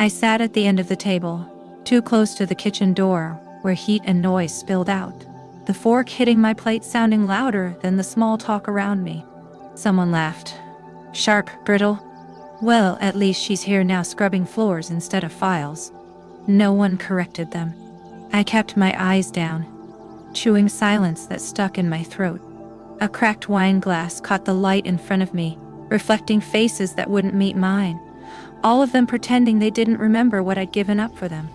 I sat at the end of the table, too close to the kitchen door, where heat and noise spilled out, the fork hitting my plate sounding louder than the small talk around me. Someone laughed. Sharp, brittle. Well, at least she's here now scrubbing floors instead of files. No one corrected them. I kept my eyes down, chewing silence that stuck in my throat. A cracked wine glass caught the light in front of me, reflecting faces that wouldn't meet mine, all of them pretending they didn't remember what I'd given up for them.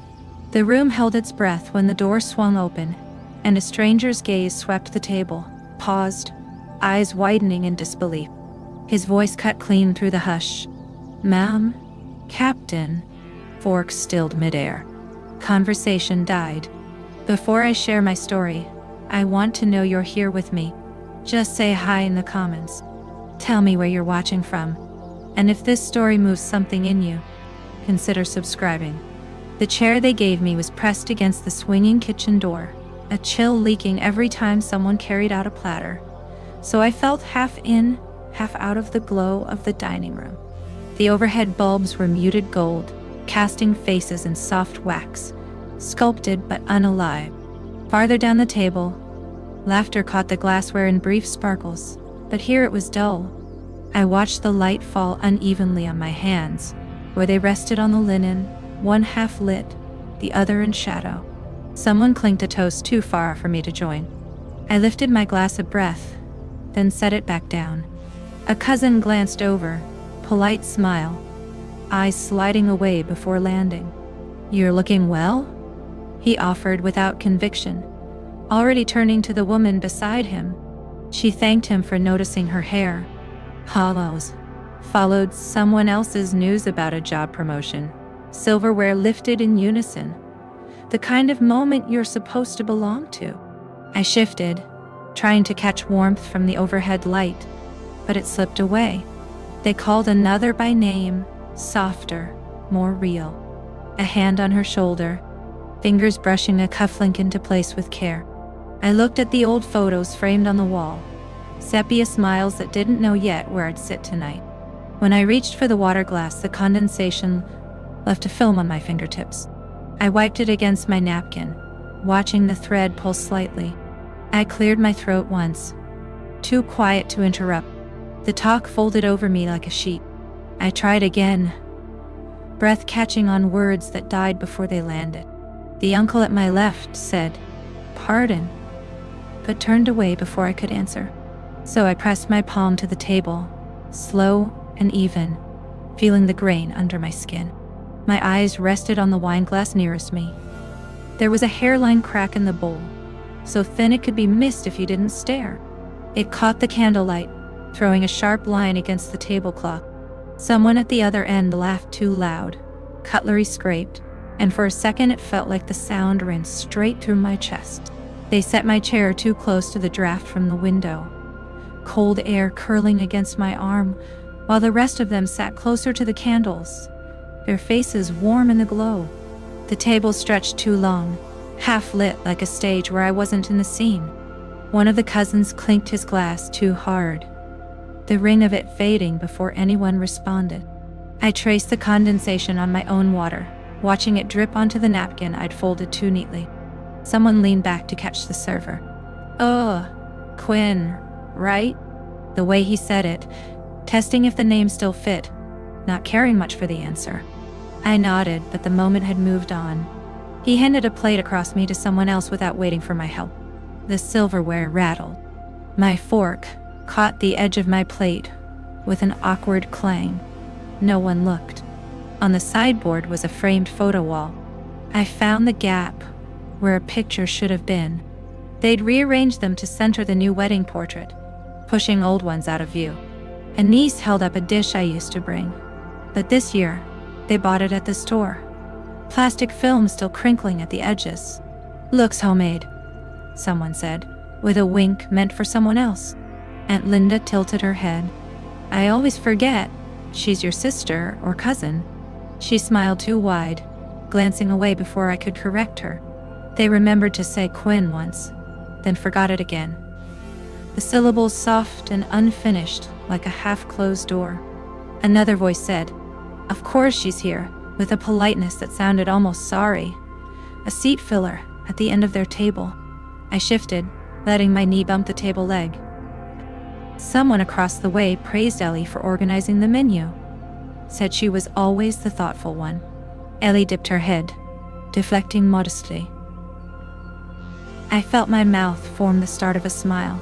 The room held its breath when the door swung open, and a stranger's gaze swept the table, paused, eyes widening in disbelief. His voice cut clean through the hush. "Ma'am? Captain?" Fork stilled midair. Conversation died. "Before I share my story, I want to know you're here with me. Just say hi in the comments. Tell me where you're watching from. And if this story moves something in you, consider subscribing." The chair they gave me was pressed against the swinging kitchen door, a chill leaking every time someone carried out a platter. So I felt half in, half out of the glow of the dining room. The overhead bulbs were muted gold, casting faces in soft wax, sculpted but unalive. Farther down the table, laughter caught the glassware in brief sparkles, but here it was dull. I watched the light fall unevenly on my hands, where they rested on the linen, one half lit, the other in shadow. Someone clinked a toast too far for me to join. I lifted my glass of breath, then set it back down. A cousin glanced over, polite smile, eyes sliding away before landing. "You're looking well?" he offered without conviction, already turning to the woman beside him. She thanked him for noticing her hair. Hollows. Followed someone else's news about a job promotion. Silverware lifted in unison. The kind of moment you're supposed to belong to. I shifted, trying to catch warmth from the overhead light, but it slipped away. They called another by name, softer, more real. A hand on her shoulder, fingers brushing a cufflink into place with care. I looked at the old photos framed on the wall, sepia smiles that didn't know yet where I'd sit tonight. When I reached for the water glass, the condensation left a film on my fingertips. I wiped it against my napkin, watching the thread pull slightly. I cleared my throat once, too quiet to interrupt. The talk folded over me like a sheet. I tried again, breath catching on words that died before they landed. The uncle at my left said, "Pardon," but turned away before I could answer. So I pressed my palm to the table, slow and even, feeling the grain under my skin. My eyes rested on the wine glass nearest me. There was a hairline crack in the bowl, so thin it could be missed if you didn't stare. It caught the candlelight, throwing a sharp line against the tablecloth. Someone at the other end laughed too loud. Cutlery scraped, and for a second it felt like the sound ran straight through my chest. They set my chair too close to the draft from the window, cold air curling against my arm, while the rest of them sat closer to the candles, their faces warm in the glow. The table stretched too long, half lit like a stage where I wasn't in the scene. One of the cousins clinked his glass too hard, the ring of it fading before anyone responded. I traced the condensation on my own water, watching it drip onto the napkin I'd folded too neatly. Someone leaned back to catch the server. "Oh, Quinn, right?" The way he said it, testing if the name still fit, not caring much for the answer. I nodded, but the moment had moved on. He handed a plate across me to someone else without waiting for my help. The silverware rattled. My fork caught the edge of my plate with an awkward clang. No one looked. On the sideboard was a framed photo wall. I found the gap where a picture should have been. They'd rearranged them to center the new wedding portrait, pushing old ones out of view. A niece held up a dish I used to bring, but this year, they bought it at the store. Plastic film still crinkling at the edges. "Looks homemade," someone said, with a wink meant for someone else. Aunt Linda tilted her head. "I always forget. She's your sister or cousin." She smiled too wide, glancing away before I could correct her. They remembered to say Quinn once, then forgot it again. The syllables soft and unfinished, like a half-closed door. Another voice said, "Of course she's here. with a politeness that sounded almost sorry. A seat filler at the end of their table. I shifted, letting my knee bump the table leg. Someone across the way praised Ellie for organizing the menu. Said she was always the thoughtful one. Ellie dipped her head, deflecting modestly. I felt my mouth form the start of a smile,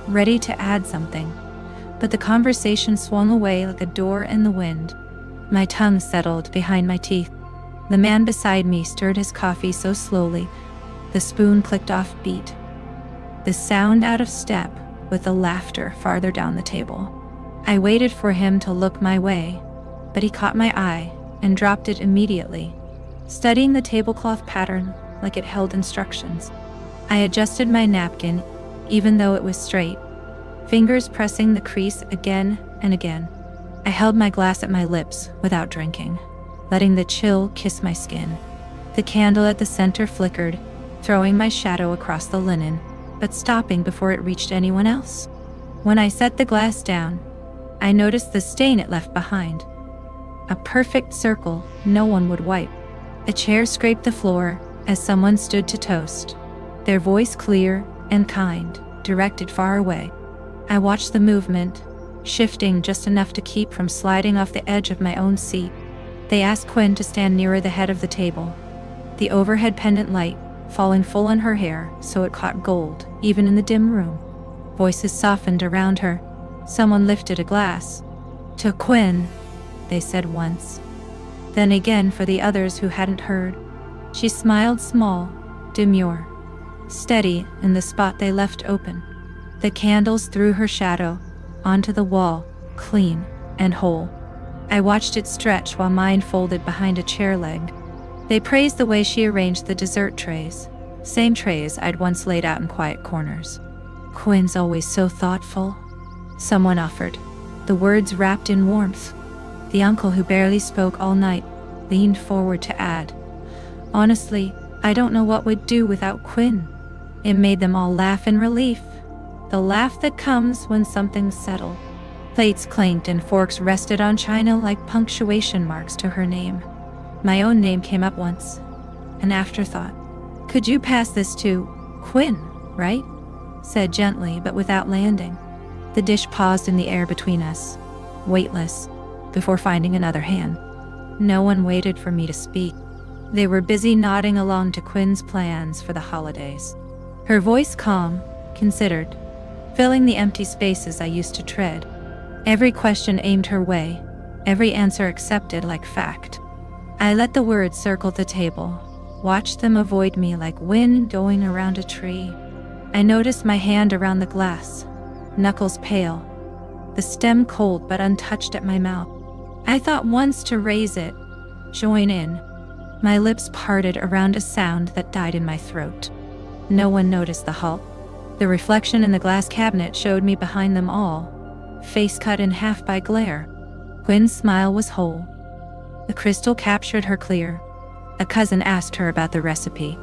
ready to add something, but the conversation swung away like a door in the wind. My tongue settled behind my teeth. The man beside me stirred his coffee so slowly, the spoon clicked off beat. The sound out of step with the laughter farther down the table. I waited for him to look my way, but he caught my eye and dropped it immediately, studying the tablecloth pattern like it held instructions. I adjusted my napkin, even though it was straight, fingers pressing the crease again and again. I held my glass at my lips without drinking, letting the chill kiss my skin. The candle at the center flickered, throwing my shadow across the linen, but stopping before it reached anyone else. When I set the glass down, I noticed the stain it left behind. A perfect circle no one would wipe. A chair scraped the floor as someone stood to toast, their voice clear and kind, directed far away. I watched the movement, shifting just enough to keep from sliding off the edge of my own seat. They asked Quinn to stand nearer the head of the table, the overhead pendant light falling full on her hair so it caught gold, even in the dim room. Voices softened around her. Someone lifted a glass. "To Quinn," they said once. Then again for the others who hadn't heard. She smiled small, demure, steady in the spot they left open. The candles threw her shadow onto the wall, clean and whole. I watched it stretch while mine folded behind a chair leg. They praised the way she arranged the dessert trays, same trays I'd once laid out in quiet corners. "Quinn's always so thoughtful," someone offered, the words wrapped in warmth. The uncle who barely spoke all night leaned forward to add, "Honestly, I don't know what we'd do without Quinn." It made them all laugh in relief, the laugh that comes when something's settled. Plates clanked and forks rested on china like punctuation marks to her name. My own name came up once, an afterthought. "Could you pass this to Quinn, right?" said gently but without landing. The dish paused in the air between us, weightless, before finding another hand. No one waited for me to speak. They were busy nodding along to Quinn's plans for the holidays. Her voice calm, considered, filling the empty spaces I used to tread. Every question aimed her way, every answer accepted like fact. I let the words circle the table, watched them avoid me like wind going around a tree. I noticed my hand around the glass, knuckles pale, the stem cold but untouched at my mouth. I thought once to raise it, join in. My lips parted around a sound that died in my throat. No one noticed the halt. The reflection in the glass cabinet showed me behind them all, face cut in half by glare. Quinn's smile was whole. The crystal captured her clear. A cousin asked her about the recipe.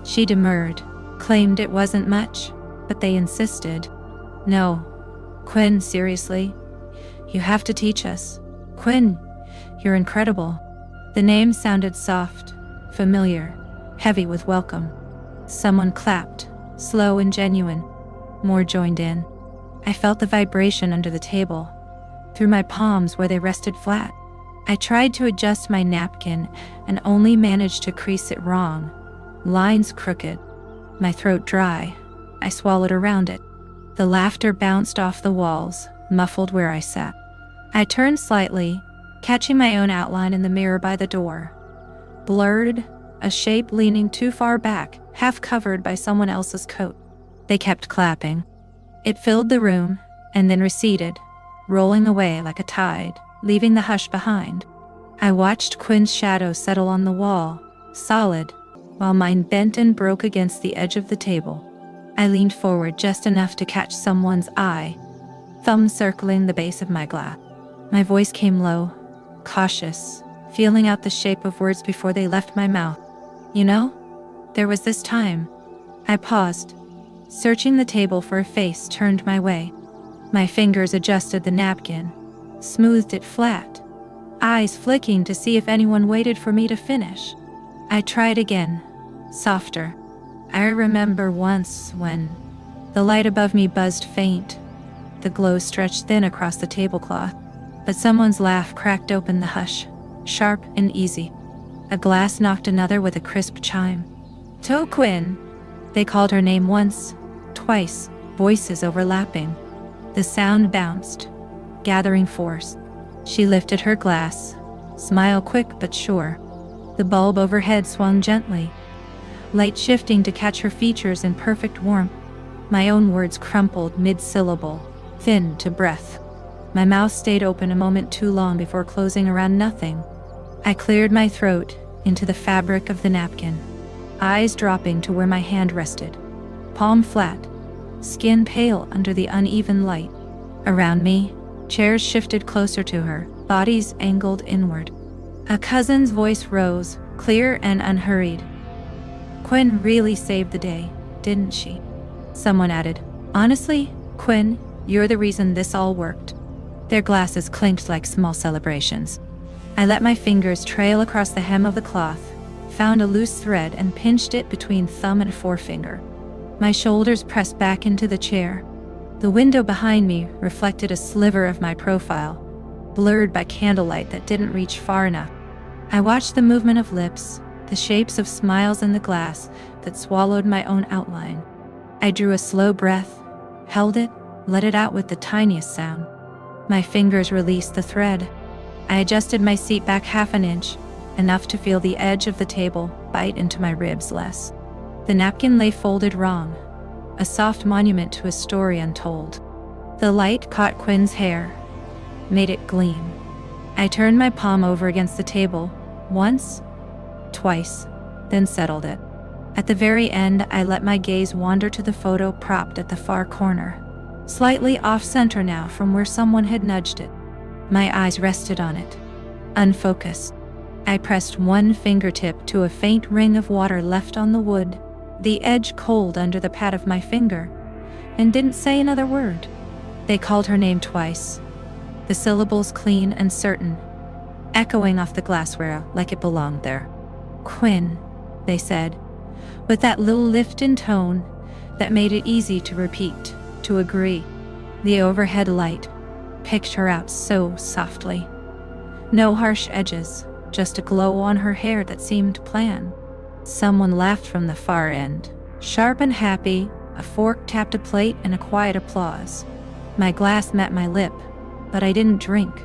She demurred, claimed it wasn't much, but they insisted. "No, Quinn, seriously, you have to teach us. Quinn, you're incredible." The name sounded soft, familiar, heavy with welcome. Someone clapped, slow and genuine. More joined in. I felt the vibration under the table, through my palms where they rested flat. I tried to adjust my napkin and only managed to crease it wrong, lines crooked, my throat dry. I swallowed around it. The laughter bounced off the walls, muffled where I sat. I turned slightly, catching my own outline in the mirror by the door. Blurred, a shape leaning too far back, half covered by someone else's coat. They kept clapping. It filled the room, and then receded, rolling away like a tide, leaving the hush behind. I watched Quinn's shadow settle on the wall, solid, while mine bent and broke against the edge of the table. I leaned forward just enough to catch someone's eye, thumb circling the base of my glass. My voice came low, cautious, feeling out the shape of words before they left my mouth. "You know, there was this time." I paused, searching the table for a face turned my way. My fingers adjusted the napkin, smoothed it flat. eyes flicking to see if anyone waited for me to finish. I tried again, softer. I remember once when the light above me buzzed faint. The glow stretched thin across the tablecloth, but someone's laugh cracked open the hush, sharp and easy. A glass knocked another with a crisp chime. "To Quinn!" They called her name once, twice, voices overlapping. The sound bounced, gathering force. She lifted her glass, smile quick but sure. The bulb overhead swung gently, light shifting to catch her features in perfect warmth. My own words crumpled mid-syllable, thin to breath. My mouth stayed open a moment too long before closing around nothing. I cleared my throat into the fabric of the napkin, eyes dropping to where my hand rested, palm flat, skin pale under the uneven light. Around me, chairs shifted closer to her, bodies angled inward. A cousin's voice rose, clear and unhurried. "Quinn really saved the day, didn't she?" Someone added, "Honestly, Quinn, you're the reason this all worked." Their glasses clinked like small celebrations. I let my fingers trail across the hem of the cloth, found a loose thread and pinched it between thumb and forefinger. My shoulders pressed back into the chair. The window behind me reflected a sliver of my profile, blurred by candlelight that didn't reach far enough. I watched the movement of lips, the shapes of smiles in the glass that swallowed my own outline. I drew a slow breath, held it, let it out with the tiniest sound. My fingers released the thread. I adjusted my seat back half an inch, enough to feel the edge of the table bite into my ribs less. The napkin lay folded wrong, a soft monument to a story untold. The light caught Quinn's hair, made it gleam. I turned my palm over against the table, once, twice, then settled it. At the very end, I let my gaze wander to the photo propped at the far corner, slightly off-center now from where someone had nudged it. My eyes rested on it, unfocused. I pressed one fingertip to a faint ring of water left on the wood, the edge cold under the pad of my finger, and didn't say another word. They called her name twice, the syllables clean and certain, echoing off the glassware like it belonged there. "Quinn," they said, with that little lift in tone that made it easy to repeat, to agree. The overhead light picked her out so softly. No harsh edges, just a glow on her hair that seemed planned. Someone laughed from the far end, sharp and happy. A fork tapped a plate and a quiet applause. My glass met my lip, but I didn't drink.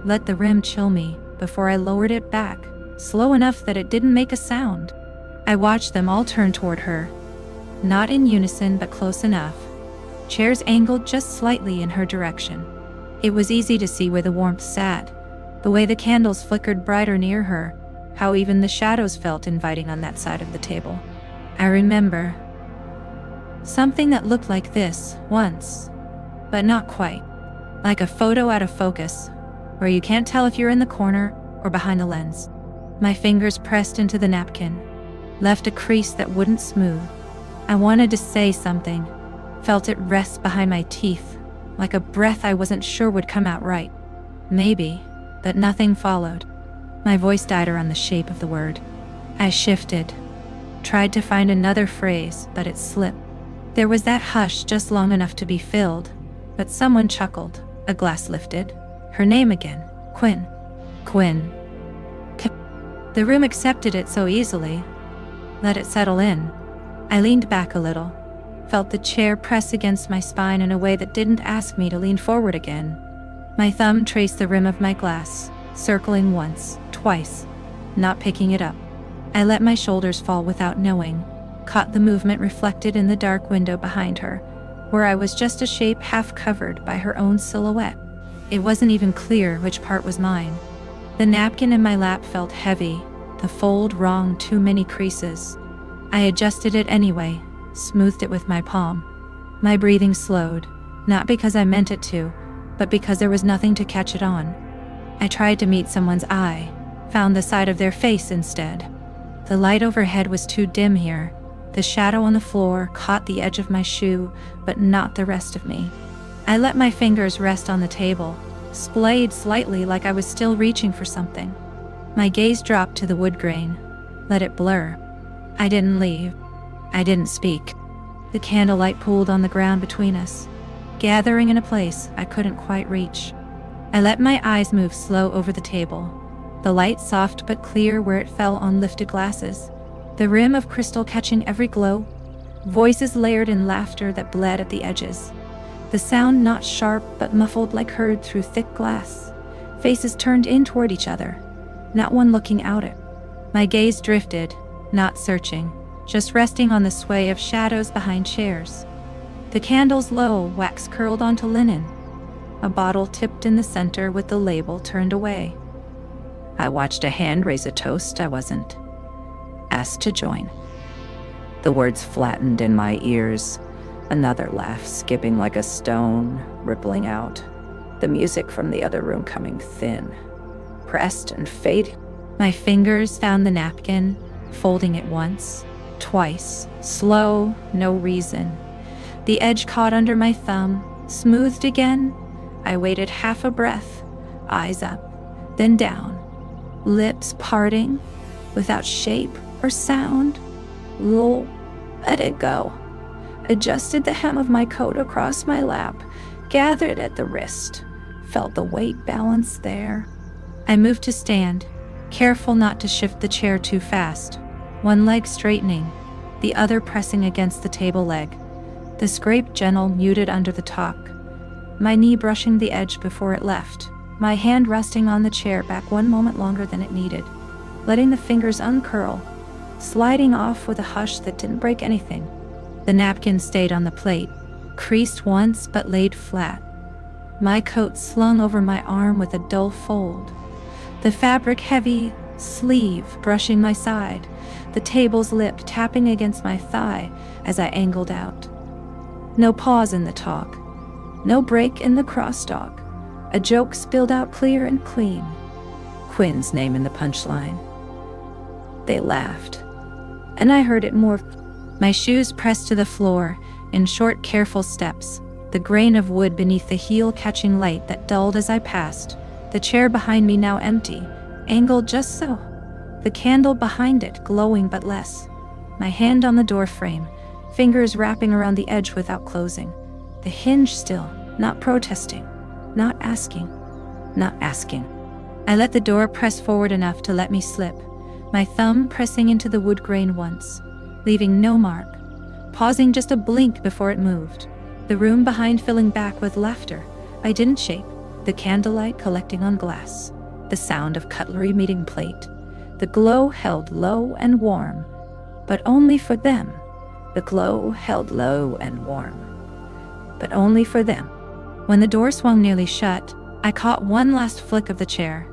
Let the rim chill me before I lowered it back, slow enough that it didn't make a sound. I watched them all turn toward her, not in unison but close enough. Chairs angled just slightly in her direction. It was easy to see where the warmth sat, the way the candles flickered brighter near her, how even the shadows felt inviting on that side of the table. I remember something that looked like this once, but not quite. Like a photo out of focus, where you can't tell if you're in the corner or behind the lens. My fingers pressed into the napkin, left a crease that wouldn't smooth. I wanted to say something, felt it rest behind my teeth, like a breath I wasn't sure would come out right. Maybe, but nothing followed. My voice died around the shape of the word. I shifted, tried to find another phrase, but it slipped. There was that hush just long enough to be filled, but someone chuckled, a glass lifted. Her name again, Quinn. Quinn. The room accepted it so easily, let it settle in. I leaned back a little, felt the chair press against my spine in a way that didn't ask me to lean forward again. My thumb traced the rim of my glass, circling once, twice, not picking it up. I let my shoulders fall without knowing, caught the movement reflected in the dark window behind her, where I was just a shape half covered by her own silhouette. It wasn't even clear which part was mine. The napkin in my lap felt heavy, the fold wrong, too many creases. I adjusted it anyway, smoothed it with my palm. My breathing slowed, not because I meant it to, but because there was nothing to catch it on. I tried to meet someone's eye, found the side of their face instead. The light overhead was too dim here. The shadow on the floor caught the edge of my shoe, but not the rest of me. I let my fingers rest on the table, splayed slightly like I was still reaching for something. My gaze dropped to the wood grain, let it blur. I didn't leave. I didn't speak. The candlelight pooled on the ground between us, gathering in a place I couldn't quite reach. I let my eyes move slow over the table, the light soft but clear where it fell on lifted glasses, the rim of crystal catching every glow, voices layered in laughter that bled at the edges. The sound not sharp but muffled like heard through thick glass. Faces turned in toward each other, not one looking out it. My gaze drifted, not searching, just resting on the sway of shadows behind chairs. The candles low, wax curled onto linen. A bottle tipped in the center with the label turned away. I watched a hand raise a toast I wasn't asked to join. The words flattened in my ears. Another laugh skipping like a stone, rippling out. The music from the other room coming thin, pressed and fading. My fingers found the napkin, folding it once, twice, slow, no reason. The edge caught under my thumb, smoothed again. I waited half a breath, eyes up, then down, lips parting, without shape or sound. Let it go. Adjusted the hem of my coat across my lap, gathered at the wrist, felt the weight balance there. I moved to stand, careful not to shift the chair too fast, one leg straightening, the other pressing against the table leg. The scrape gentle, muted under the talk, my knee brushing the edge before it left, my hand resting on the chair back one moment longer than it needed, letting the fingers uncurl, sliding off with a hush that didn't break anything. The napkin stayed on the plate, creased once but laid flat. My coat slung over my arm with a dull fold, the fabric heavy, sleeve brushing my side, the table's lip tapping against my thigh as I angled out. No pause in the talk, no break in the crosstalk. A joke spilled out clear and clean. Quinn's name in the punchline. They laughed, and I heard it more. My shoes pressed to the floor in short, careful steps, the grain of wood beneath the heel catching light that dulled as I passed. The chair behind me now empty, angled just so. The candle behind it glowing but less. My hand on the door frame, fingers wrapping around the edge without closing. The hinge still, not protesting, not asking. I let the door press forward enough to let me slip, my thumb pressing into the wood grain once, leaving no mark, pausing just a blink before it moved. The room behind filling back with laughter I didn't shape, the candlelight collecting on glass, the sound of cutlery meeting plate, the glow held low and warm, but only for them. The glow held low and warm, but only for them. When the door swung nearly shut, I caught one last flick of the chair.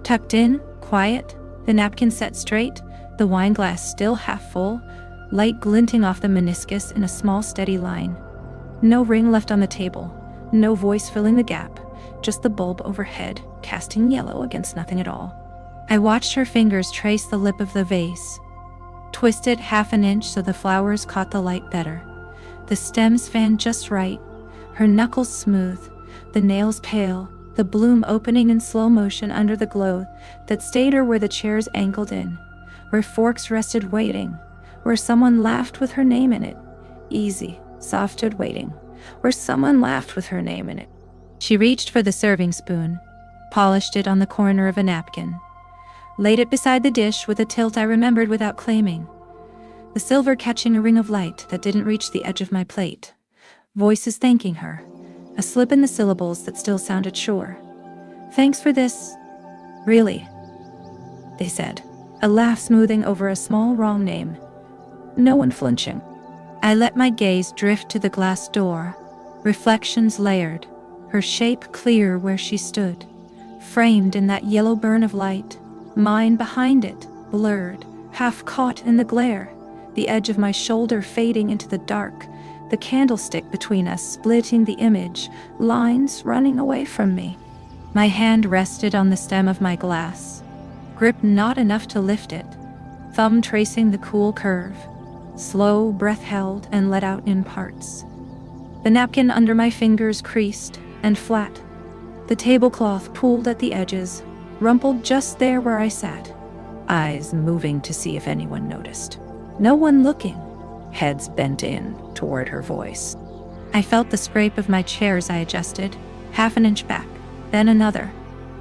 Tucked in, quiet, the napkin set straight, the wine glass still half full, light glinting off the meniscus in a small steady line. No ring left on the table, no voice filling the gap, just the bulb overhead, casting yellow against nothing at all. I watched her fingers trace the lip of the vase, twist it half an inch so the flowers caught the light better. The stems fanned just right, her knuckles smooth, the nails pale, the bloom opening in slow motion under the glow that stayed her where the chairs angled in, where forks rested waiting, where someone laughed with her name in it. Easy, softed waiting, where someone laughed with her name in it. She reached for the serving spoon, polished it on the corner of a napkin, laid it beside the dish with a tilt I remembered without claiming, the silver catching a ring of light that didn't reach the edge of my plate. Voices thanking her, a slip in the syllables that still sounded sure. Thanks for this. Really, they said, a laugh smoothing over a small wrong name. No one flinching. I let my gaze drift to the glass door, reflections layered, her shape clear where she stood, framed in that yellow burn of light, mine behind it, blurred, half caught in the glare, the edge of my shoulder fading into the dark, the candlestick between us splitting the image, lines running away from me. My hand rested on the stem of my glass, grip not enough to lift it, thumb tracing the cool curve, slow breath held and let out in parts. The napkin under my fingers creased and flat, The tablecloth pulled at the edges, rumpled just there where I sat. Eyes moving to see if anyone noticed. No one looking. Heads bent in toward her voice. I felt the scrape of my chair as I adjusted, half an inch back, then another.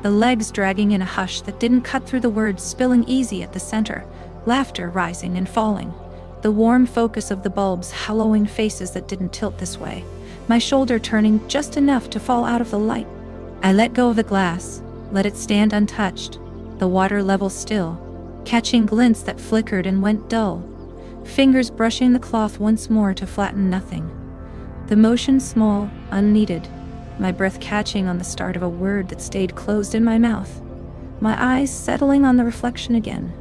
The legs dragging in a hush that didn't cut through the words spilling easy at the center, laughter rising and falling. The warm focus of the bulbs hallowing faces that didn't tilt this way, my shoulder turning just enough to fall out of the light. I let go of the glass, let it stand untouched, the water level still, catching glints that flickered and went dull, fingers brushing the cloth once more to flatten nothing. The motion small, unneeded, my breath catching on the start of a word that stayed closed in my mouth. My eyes settling on the reflection again,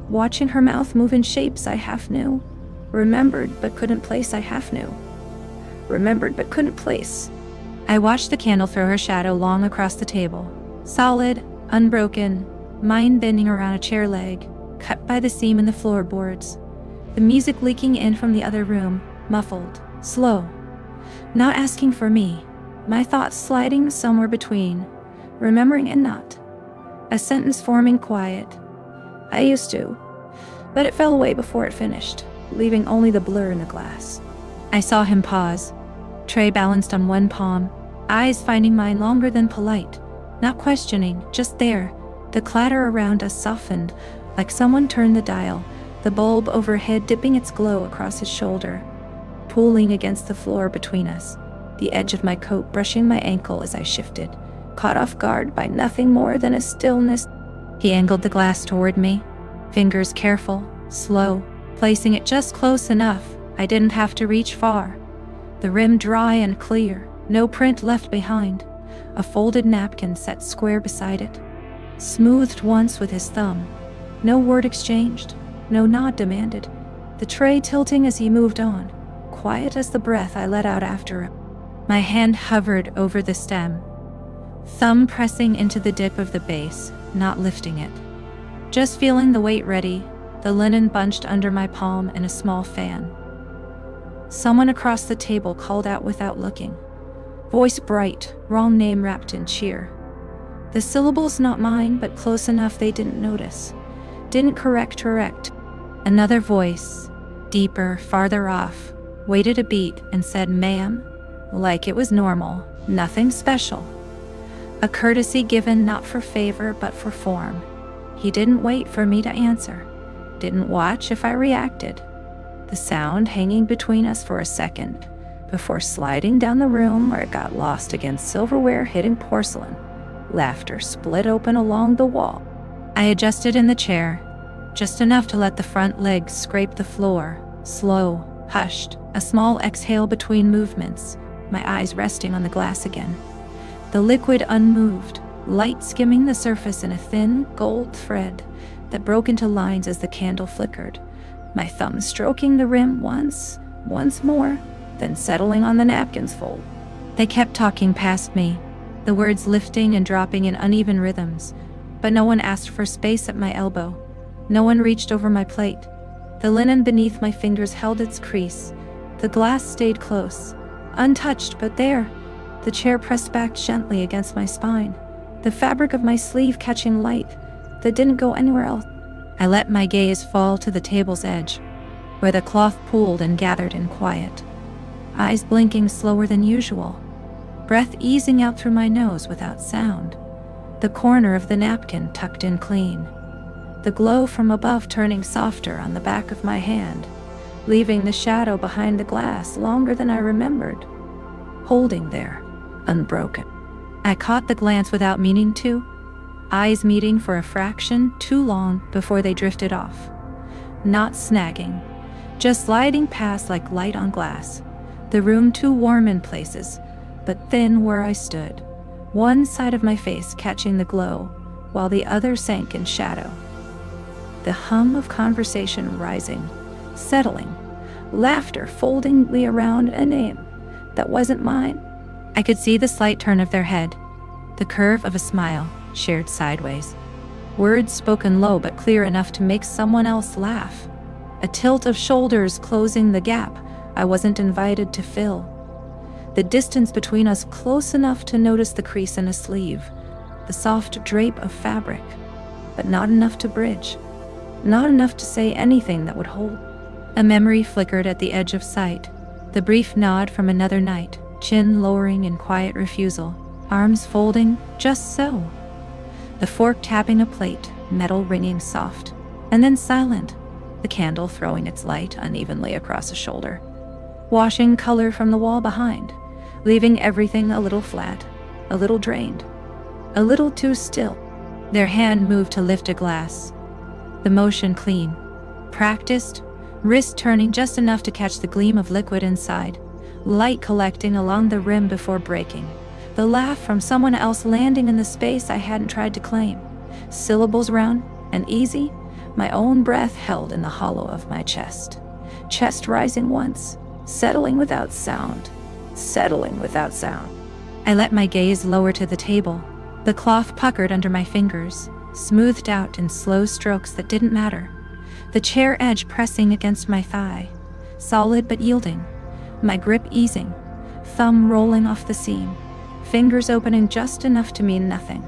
watching her mouth move in shapes I half knew, remembered but couldn't place I half knew, remembered but couldn't place. I watched the candle throw her shadow long across the table, solid, unbroken, mine bending around a chair leg, cut by the seam in the floorboards. The music leaking in from the other room, muffled, slow, not asking for me, my thoughts sliding somewhere between, remembering and not. A sentence forming quiet. I used to, but it fell away before it finished, leaving only the blur in the glass. I saw him pause, tray balanced on one palm, eyes finding mine longer than polite, not questioning, just there. The clatter around us softened, like someone turned the dial, the bulb overhead dipping its glow across his shoulder, pooling against the floor between us, the edge of my coat brushing my ankle as I shifted, caught off guard by nothing more than a stillness. He angled the glass toward me, fingers careful, slow, placing it just close enough I didn't have to reach far. The rim dry and clear, no print left behind, a folded napkin set square beside it, smoothed once with his thumb. No word exchanged, no nod demanded, the tray tilting as he moved on, quiet as the breath I let out after him. My hand hovered over the stem, thumb pressing into the dip of the base, not lifting it. Just feeling the weight ready, the linen bunched under my palm in a small fan. Someone across the table called out without looking. Voice bright, wrong name wrapped in cheer. The syllables not mine, but close enough they didn't notice. Didn't correct. Another voice, deeper, farther off, waited a beat and said, "Ma'am," like it was normal, nothing special. A courtesy given not for favor but for form. He didn't wait for me to answer, didn't watch if I reacted. The sound hanging between us for a second, before sliding down the room where it got lost against silverware hitting porcelain. Laughter split open along the wall. I adjusted in the chair, just enough to let the front legs scrape the floor, slow, hushed, a small exhale between movements, my eyes resting on the glass again. The liquid unmoved, light skimming the surface in a thin, gold thread that broke into lines as the candle flickered, my thumb stroking the rim once more, then settling on the napkin's fold. They kept talking past me, the words lifting and dropping in uneven rhythms, but no one asked for space at my elbow. No one reached over my plate. The linen beneath my fingers held its crease. The glass stayed close, untouched, but there. The chair pressed back gently against my spine, the fabric of my sleeve catching light that didn't go anywhere else. I let my gaze fall to the table's edge, where the cloth pooled and gathered in quiet, eyes blinking slower than usual, breath easing out through my nose without sound, the corner of the napkin tucked in clean, the glow from above turning softer on the back of my hand, leaving the shadow behind the glass longer than I remembered, holding there, unbroken. I caught the glance without meaning to, eyes meeting for a fraction too long before they drifted off. Not snagging, just sliding past like light on glass, the room too warm in places, but thin where I stood, one side of my face catching the glow, while the other sank in shadow. The hum of conversation rising, settling, laughter foldingly around a name that wasn't mine. I could see the slight turn of their head, the curve of a smile, shared sideways. Words spoken low but clear enough to make someone else laugh. A tilt of shoulders closing the gap I wasn't invited to fill. the distance between us close enough to notice the crease in a sleeve, the soft drape of fabric, but not enough to bridge, not enough to say anything that would hold. A memory flickered at the edge of sight, the brief nod from another night, chin lowering in quiet refusal, arms folding just so. The fork tapping a plate, metal ringing soft, and then silent, the candle throwing its light unevenly across a shoulder, washing color from the wall behind, leaving everything a little flat, a little drained, a little too still. Their hand moved to lift a glass, the motion clean, practiced, wrist turning just enough to catch the gleam of liquid inside, light collecting along the rim before breaking, the laugh from someone else landing in the space I hadn't tried to claim, syllables round and easy, my own breath held in the hollow of my chest, chest rising once, settling without sound, settling without sound. I let my gaze lower to the table, the cloth puckered under my fingers, smoothed out in slow strokes that didn't matter, the chair edge pressing against my thigh, solid but yielding, my grip easing, thumb rolling off the seam, fingers opening just enough to mean nothing,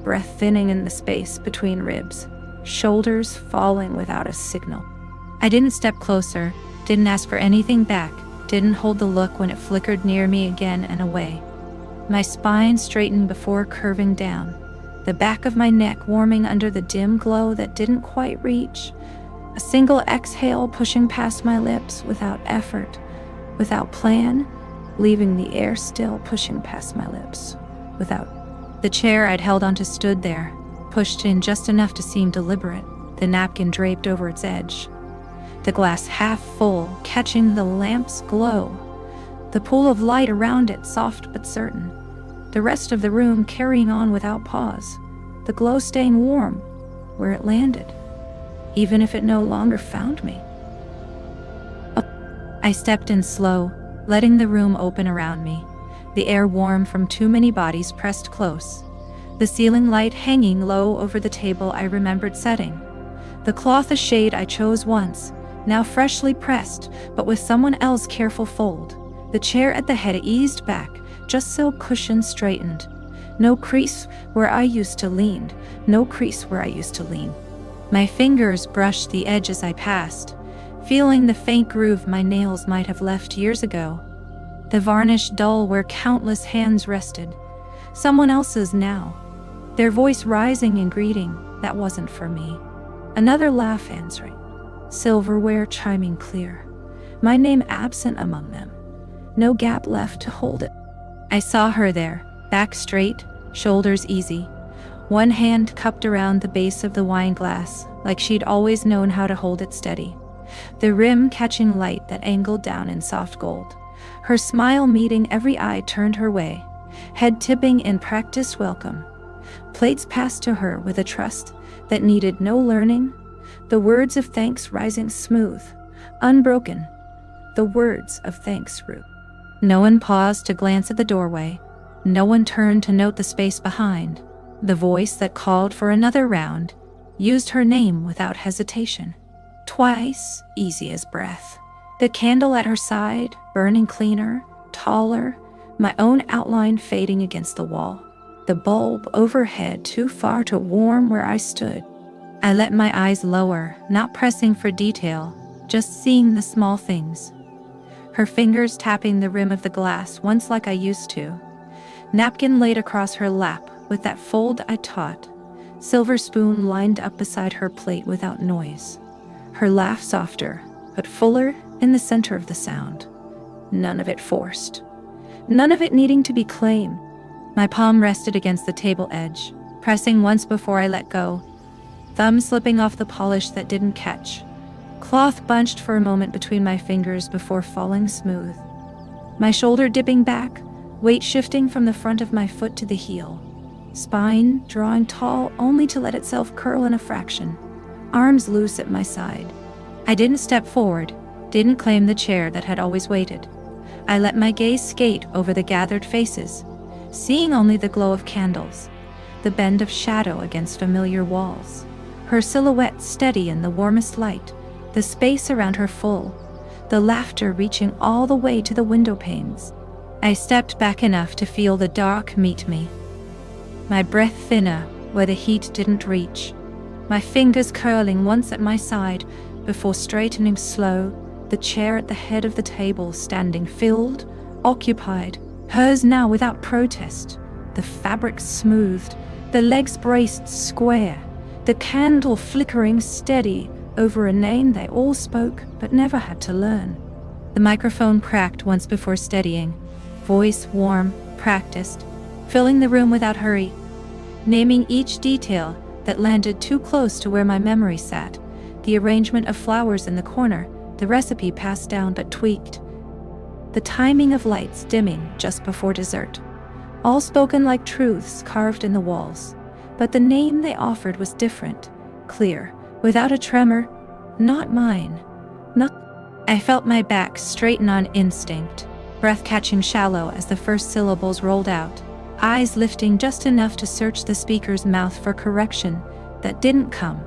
breath thinning in the space between ribs, shoulders falling without a signal. I didn't step closer, didn't ask for anything back, didn't hold the look when it flickered near me again and away. My spine straightened before curving down, the back of my neck warming under the dim glow that didn't quite reach, a single exhale pushing past my lips without effort, without plan, leaving the air still pushing past my lips, without. The chair I'd held onto stood there, pushed in just enough to seem deliberate, the napkin draped over its edge, the glass half full, catching the lamp's glow, the pool of light around it soft but certain, the rest of the room carrying on without pause, the glow staying warm where it landed, even if it no longer found me. I stepped in slow, letting the room open around me, the air warm from too many bodies pressed close, the ceiling light hanging low over the table I remembered setting, the cloth a shade I chose once, now freshly pressed, but with someone else's careful fold, the chair at the head eased back, just so cushion straightened, no crease where I used to lean, no crease where I used to lean. My fingers brushed the edge as I passed, feeling the faint groove my nails might have left years ago, the varnish dull where countless hands rested, someone else's now, their voice rising in greeting that wasn't for me, another laugh answering, silverware chiming clear, my name absent among them, no gap left to hold it. I saw her there, back straight, shoulders easy, one hand cupped around the base of the wine glass like she'd always known how to hold it steady, the rim catching light that angled down in soft gold, her smile meeting every eye turned her way, head tipping in practiced welcome, plates passed to her with a trust that needed no learning, the words of thanks rising smooth, unbroken, the words of thanks root. No one paused to glance at the doorway, no one turned to note the space behind, the voice that called for another round used her name without hesitation, twice, easy as breath, the candle at her side burning cleaner, taller, my own outline fading against the wall, the bulb overhead too far to warm where I stood. I let my eyes lower, not pressing for detail, just seeing the small things. Her fingers tapping the rim of the glass once like I used to. Napkin laid across her lap with that fold I taught. Silver spoon lined up beside her plate without noise. Her laugh softer, but fuller in the center of the sound. None of it forced. None of it needing to be claimed. My palm rested against the table edge, pressing once before I let go. Thumb slipping off the polish that didn't catch. Cloth bunched for a moment between my fingers before falling smooth. My shoulder dipping back, weight shifting from the front of my foot to the heel. Spine drawing tall only to let itself curl in a fraction. Arms loose at my side. I didn't step forward, didn't claim the chair that had always waited. I let my gaze skate over the gathered faces, seeing only the glow of candles, the bend of shadow against familiar walls, her silhouette steady in the warmest light, the space around her full, the laughter reaching all the way to the window panes. I stepped back enough to feel the dark meet me, my breath thinner where the heat didn't reach, my fingers curling once at my side before straightening slow, the chair at the head of the table standing filled, occupied, hers now without protest, the fabric smoothed, the legs braced square, the candle flickering steady over a name they all spoke but never had to learn. The microphone cracked once before steadying, voice warm, practiced, filling the room without hurry, naming each detail that landed too close to where my memory sat, the arrangement of flowers in the corner, the recipe passed down but tweaked, the timing of lights dimming just before dessert, all spoken like truths carved in the walls. But the name they offered was different, clear, without a tremor, not mine. I felt my back straighten on instinct, breath catching shallow as the first syllables rolled out, eyes lifting just enough to search the speaker's mouth for correction that didn't come,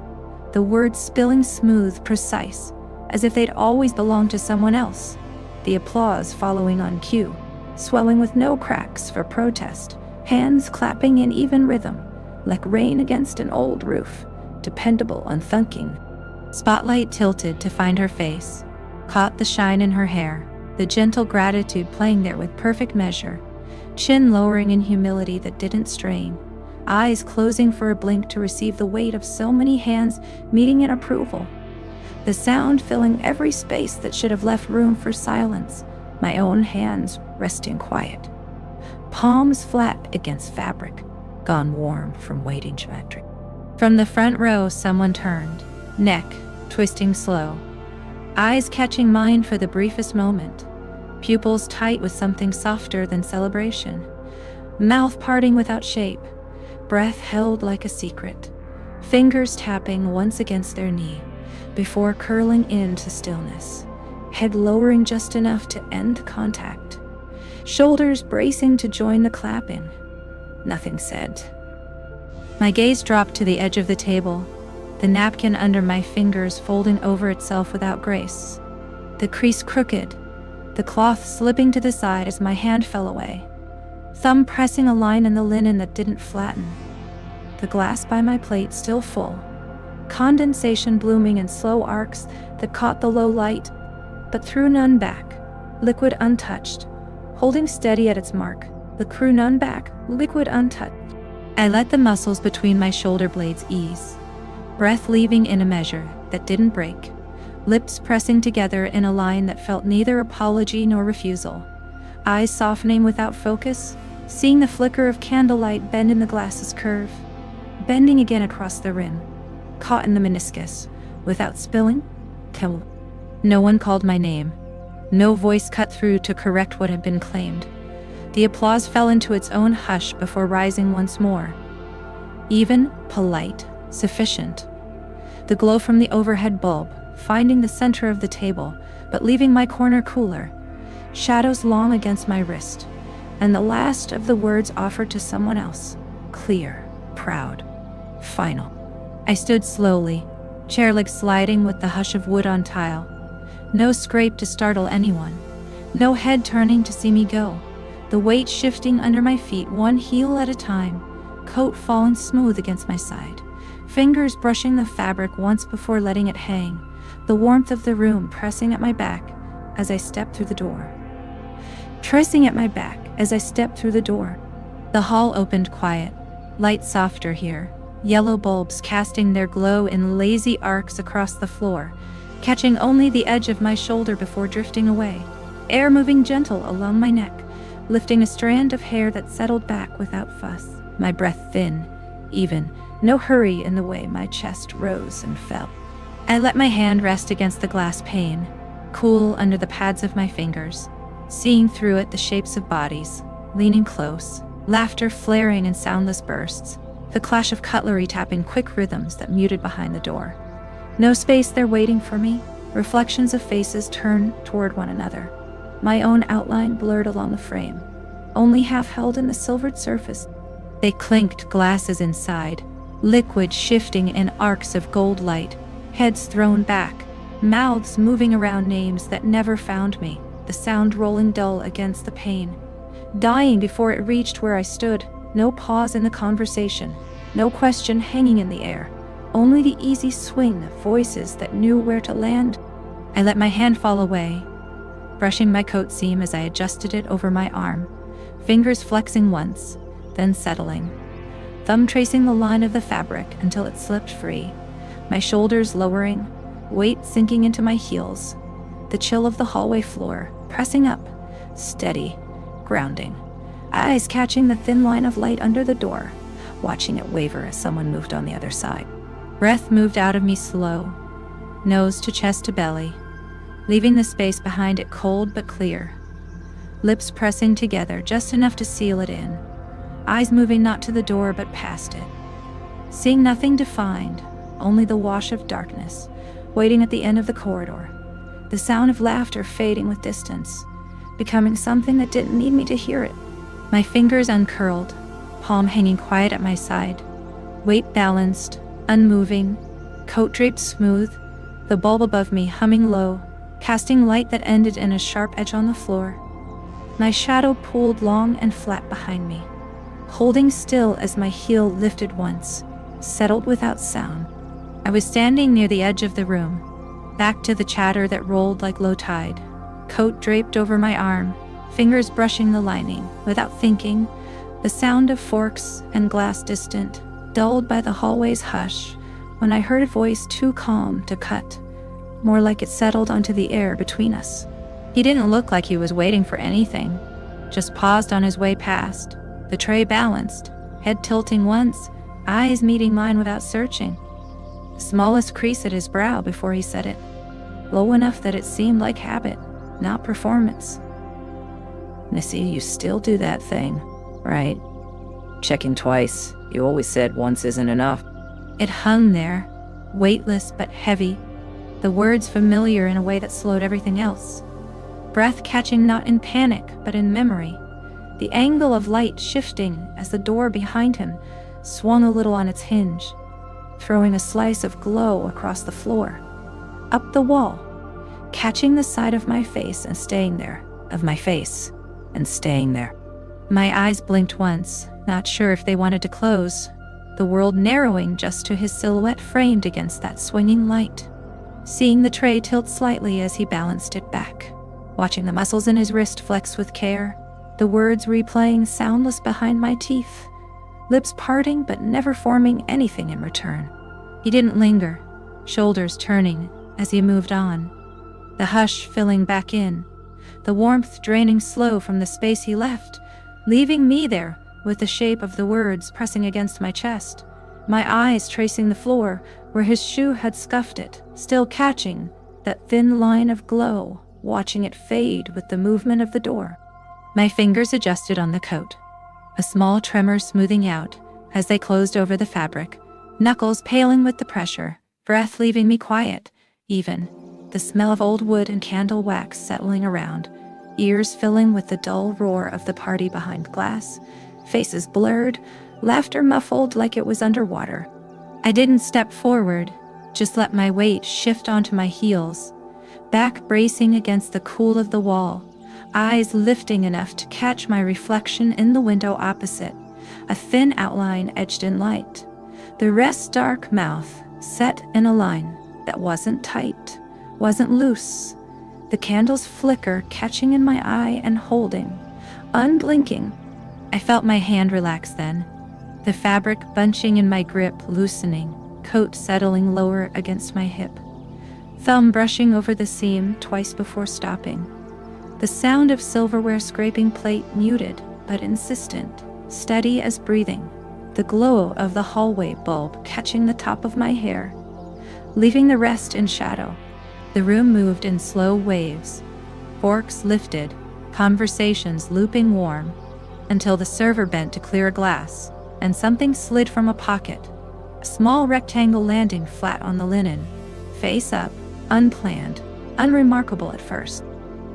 the words spilling smooth, precise, as if they'd always belonged to someone else, the applause following on cue, swelling with no cracks for protest, hands clapping in even rhythm, like rain against an old roof, dependable, unthunking. Spotlight tilted to find her face, caught the shine in her hair, the gentle gratitude playing there with perfect measure, chin lowering in humility that didn't strain, eyes closing for a blink to receive the weight of so many hands meeting in approval, the sound filling every space that should have left room for silence, my own hands resting quiet, palms flat against fabric, gone warm from waiting geometry. From the front row someone turned, neck twisting slow, eyes catching mine for the briefest moment, pupils tight with something softer than celebration, mouth parting without shape, breath held like a secret, fingers tapping once against their knee before curling into stillness, head lowering just enough to end contact, shoulders bracing to join the clapping. Nothing said. My gaze dropped to the edge of the table, the napkin under my fingers folding over itself without grace, the crease crooked, the cloth slipping to the side as my hand fell away, thumb pressing a line in the linen that didn't flatten, the glass by my plate still full, condensation blooming in slow arcs that caught the low light, but threw none back, liquid untouched, holding steady at its mark, the crew none back, liquid untouched. I let the muscles between my shoulder blades ease, breath leaving in a measure that didn't break, lips pressing together in a line that felt neither apology nor refusal, eyes softening without focus, seeing the flicker of candlelight bend in the glass's curve, bending again across the rim, caught in the meniscus, without spilling. No one called my name. No voice cut through to correct what had been claimed. The applause fell into its own hush before rising once more. Even, polite, sufficient. The glow from the overhead bulb, finding the center of the table, but leaving my corner cooler. Shadows long against my wrist. And the last of the words offered to someone else. Clear, proud, final. I stood slowly, chair legs sliding with the hush of wood on tile. No scrape to startle anyone. No head turning to see me go. The weight shifting under my feet one heel at a time, coat falling smooth against my side, fingers brushing the fabric once before letting it hang, the warmth of the room pressing at my back as I stepped through the door. The hall opened quiet, light softer here, yellow bulbs casting their glow in lazy arcs across the floor, catching only the edge of my shoulder before drifting away, air moving gentle along my neck, lifting a strand of hair that settled back without fuss, my breath thin, even, no hurry in the way my chest rose and fell. I let my hand rest against the glass pane, cool under the pads of my fingers, seeing through it the shapes of bodies, leaning close, laughter flaring in soundless bursts, the clash of cutlery tapping quick rhythms that muted behind the door. No space there waiting for me, reflections of faces turned toward one another. My own outline blurred along the frame, only half held in the silvered surface. They clinked glasses inside, liquid shifting in arcs of gold light, heads thrown back, mouths moving around names that never found me, the sound rolling dull against the pane. dying before it reached where I stood. No pause in the conversation, no question hanging in the air, only the easy swing of voices that knew where to land. I let my hand fall away, brushing my coat seam as I adjusted it over my arm, fingers flexing once, then settling, thumb tracing the line of the fabric until it slipped free, my shoulders lowering, weight sinking into my heels, the chill of the hallway floor pressing up, steady, grounding, eyes catching the thin line of light under the door, watching it waver as someone moved on the other side. Breath moved out of me slow, nose to chest to belly, leaving the space behind it cold but clear. Lips pressing together just enough to seal it in, eyes moving not to the door but past it. Seeing nothing defined, only the wash of darkness, waiting at the end of the corridor. The sound of laughter fading with distance, becoming something that didn't need me to hear it. My fingers uncurled, palm hanging quiet at my side, weight balanced, unmoving, coat draped smooth, the bulb above me humming low, casting light that ended in a sharp edge on the floor. My shadow pulled long and flat behind me, holding still as my heel lifted once, settled without sound. I was standing near the edge of the room, back to the chatter that rolled like low tide, coat draped over my arm, fingers brushing the lining. Without thinking, the sound of forks and glass distant, dulled by the hallway's hush, when I heard a voice too calm to cut, more like it settled onto the air between us. He didn't look like he was waiting for anything, just paused on his way past, the tray balanced, head tilting once, eyes meeting mine without searching. The smallest crease at his brow before he said it, low enough that it seemed like habit, not performance. Missy, you still do that thing, right? Checking twice. You always said once isn't enough. It hung there, weightless but heavy, the words familiar in a way that slowed everything else. Breath catching not in panic but in memory, the angle of light shifting as the door behind him swung a little on its hinge, throwing a slice of glow across the floor, up the wall, catching the side of my face and staying there, of my face, and staying there. My eyes blinked once, not sure if they wanted to close, the world narrowing just to his silhouette framed against that swinging light. Seeing the tray tilt slightly as he balanced it back, watching the muscles in his wrist flex with care, the words replaying soundless behind my teeth, lips parting but never forming anything in return. He didn't linger, shoulders turning as he moved on, the hush filling back in, the warmth draining slow from the space he left, leaving me there with the shape of the words pressing against my chest, my eyes tracing the floor where his shoe had scuffed it, still catching that thin line of glow, watching it fade with the movement of the door. My fingers adjusted on the coat, a small tremor smoothing out as they closed over the fabric, knuckles paling with the pressure, breath leaving me quiet, even, the smell of old wood and candle wax settling around, ears filling with the dull roar of the party behind glass, faces blurred, laughter muffled like it was underwater. I didn't step forward, just let my weight shift onto my heels, back bracing against the cool of the wall, eyes lifting enough to catch my reflection in the window opposite, a thin outline edged in light, the rest dark mouth set in a line that wasn't tight, wasn't loose, the candle's flicker catching in my eye and holding, unblinking. I felt my hand relax then, the fabric bunching in my grip loosening, coat settling lower against my hip, thumb brushing over the seam twice before stopping, the sound of silverware scraping plate muted but insistent, steady as breathing, the glow of the hallway bulb catching the top of my hair, leaving the rest in shadow. The room moved in slow waves, forks lifted, conversations looping warm, until the server bent to clear a glass, and something slid from a pocket, a small rectangle landing flat on the linen, face up, unplanned, unremarkable at first.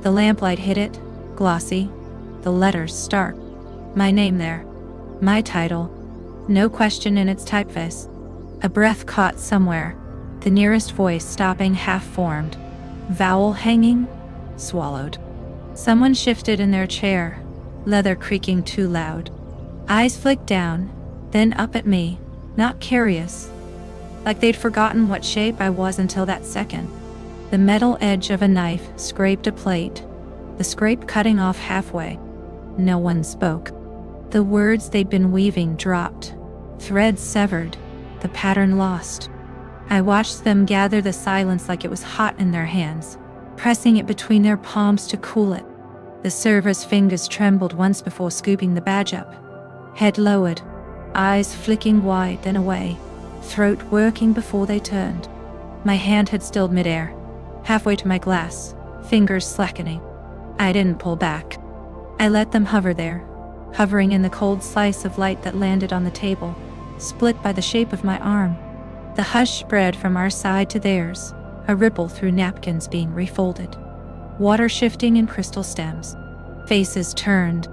The lamplight hit it, glossy, the letters stark. My name there, my title, no question in its typeface. A breath caught somewhere, the nearest voice stopping half-formed, vowel hanging, swallowed. Someone shifted in their chair, leather creaking too loud. Eyes flicked down, then up at me, not curious, like they'd forgotten what shape I was until that second. The metal edge of a knife scraped a plate, the scrape cutting off halfway. No one spoke. The words they'd been weaving dropped, threads severed, the pattern lost. I watched them gather the silence like it was hot in their hands, pressing it between their palms to cool it. The server's fingers trembled once before scooping the badge up. Head lowered, eyes flicking wide then away, throat working before they turned. My hand had stilled midair, halfway to my glass, fingers slackening. I didn't pull back. I let them hover there, hovering in the cold slice of light that landed on the table, split by the shape of my arm. The hush spread from our side to theirs, a ripple through napkins being refolded, water shifting in crystal stems. Faces turned,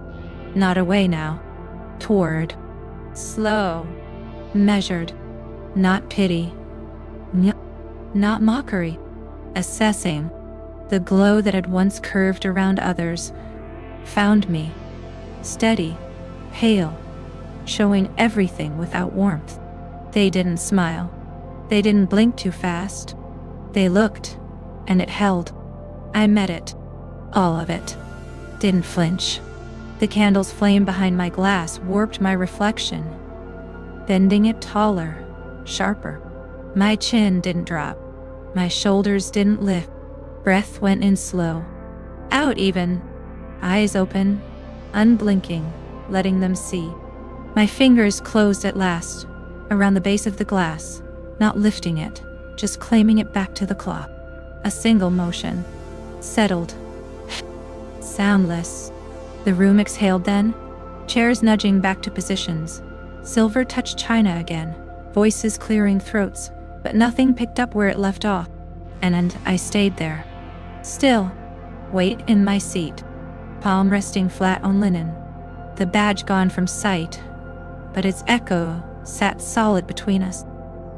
not away now, toward. Slow, measured, not pity, not mockery, assessing. The glow that had once curved around others found me, steady, pale, showing everything without warmth. They didn't smile. They didn't blink too fast. They looked, and it held. I met it, all of it. Didn't flinch. The candle's flame behind my glass warped my reflection, bending it taller, sharper. My chin didn't drop. My shoulders didn't lift. Breath went in slow, out even, eyes open, unblinking, letting them see. My fingers closed at last, around the base of the glass, not lifting it, just claiming it back to the cloth. A single motion, settled, soundless. The room exhaled then, chairs nudging back to positions, silver-touched china again, voices clearing throats, but nothing picked up where it left off. And I stayed there. Still, weight in my seat, palm resting flat on linen, the badge gone from sight, but its echo sat solid between us,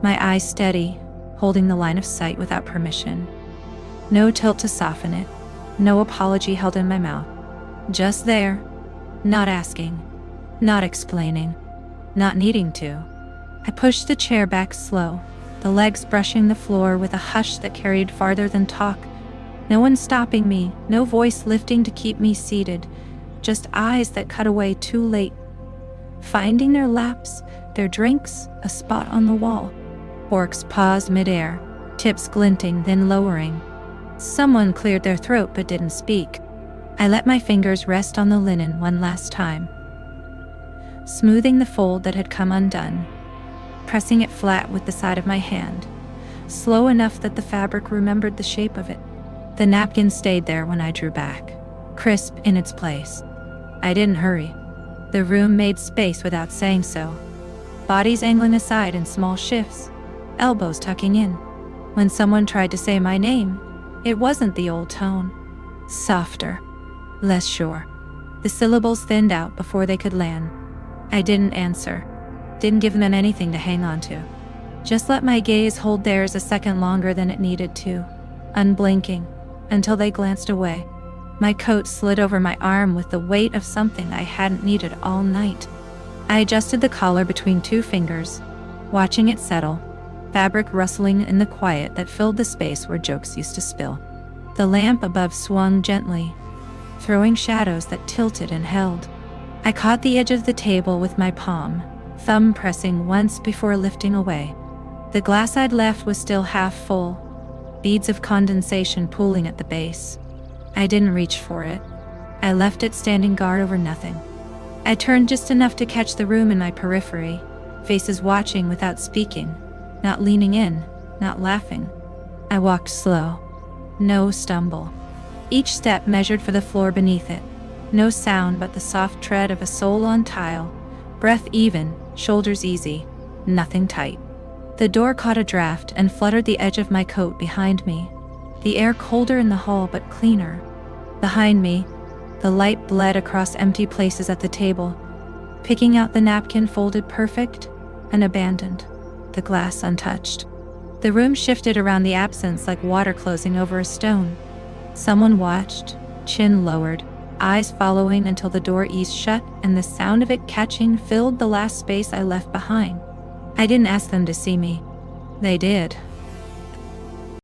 my eyes steady, holding the line of sight without permission. No tilt to soften it, no apology held in my mouth. Just there, not asking, not explaining, not needing to. I pushed the chair back slow, the legs brushing the floor with a hush that carried farther than talk. No one stopping me, no voice lifting to keep me seated, just eyes that cut away too late, finding their laps, their drinks, a spot on the wall. Forks paused midair, tips glinting then lowering. Someone cleared their throat but didn't speak. I let my fingers rest on the linen one last time, smoothing the fold that had come undone, pressing it flat with the side of my hand, slow enough that the fabric remembered the shape of it. The napkin stayed there when I drew back, crisp in its place. I didn't hurry. The room made space without saying so. Bodies angling aside in small shifts, elbows tucking in. When someone tried to say my name, it wasn't the old tone. Softer, less sure. The syllables thinned out before they could land. I didn't answer. Didn't give them anything to hang on to. Just let my gaze hold theirs a second longer than it needed to, unblinking, until they glanced away. My coat slid over my arm with the weight of something I hadn't needed all night. I adjusted the collar between two fingers, watching it settle, fabric rustling in the quiet that filled the space where jokes used to spill. The lamp above swung gently, throwing shadows that tilted and held. I caught the edge of the table with my palm, thumb pressing once before lifting away. The glass I'd left was still half full, beads of condensation pooling at the base. I didn't reach for it. I left it standing guard over nothing. I turned just enough to catch the room in my periphery, faces watching without speaking, not leaning in, not laughing. I walked slow. No stumble. Each step measured for the floor beneath it. No sound but the soft tread of a soul on tile, breath even, shoulders easy, nothing tight. The door caught a draft and fluttered the edge of my coat behind me, the air colder in the hall but cleaner. Behind me, the light bled across empty places at the table, picking out the napkin folded perfect and abandoned, the glass untouched. The room shifted around the absence like water closing over a stone. Someone watched, chin lowered, eyes following until the door eased shut and the sound of it catching filled the last space I left behind. I didn't ask them to see me. They did.